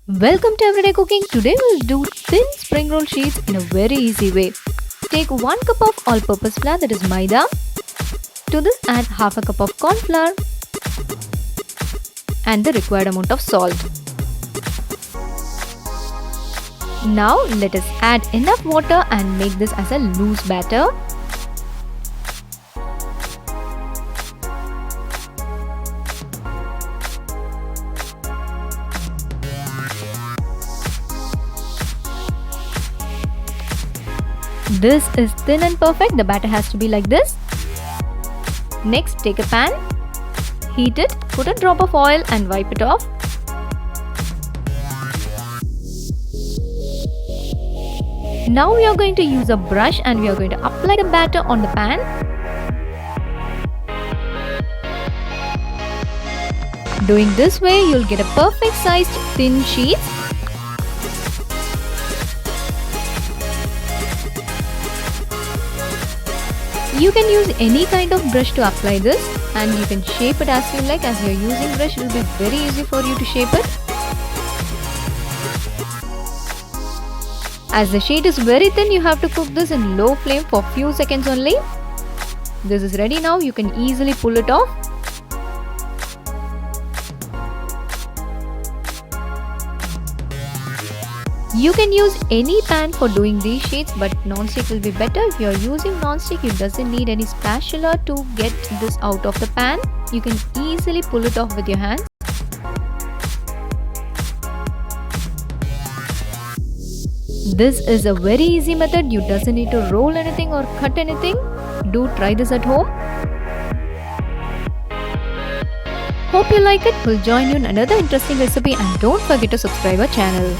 Welcome to Everyday Cooking. Today we'll do thin spring roll sheets in a very easy way. Take 1 cup of all-purpose flour, that is maida. To this add half a cup of corn flour and the required amount of salt. Now let us add enough water and make this as a loose batter. This is thin and perfect. The batter has to be like this. Next, take a pan, heat it, put a drop of oil and wipe it off. Now we are going to use a brush and we are going to apply the batter on the pan. Doing this way, you'll get a perfect sized thin sheet. You can use any kind of brush to apply this and you can shape it as you like. As you are using brush, it will be very easy for you to shape it. As the sheet is very thin, you have to cook this in low flame for few seconds only. This is ready now. You can easily pull it off. You can use any pan for doing these sheets, but non-stick will be better. If you are using non-stick, it doesn't need any spatula to get this out of the pan. You can easily pull it off with your hands. This is a very easy method. You doesn't need to roll anything or cut anything. Do try this at home. Hope you like it. We'll join you in another interesting recipe and don't forget to subscribe our channel.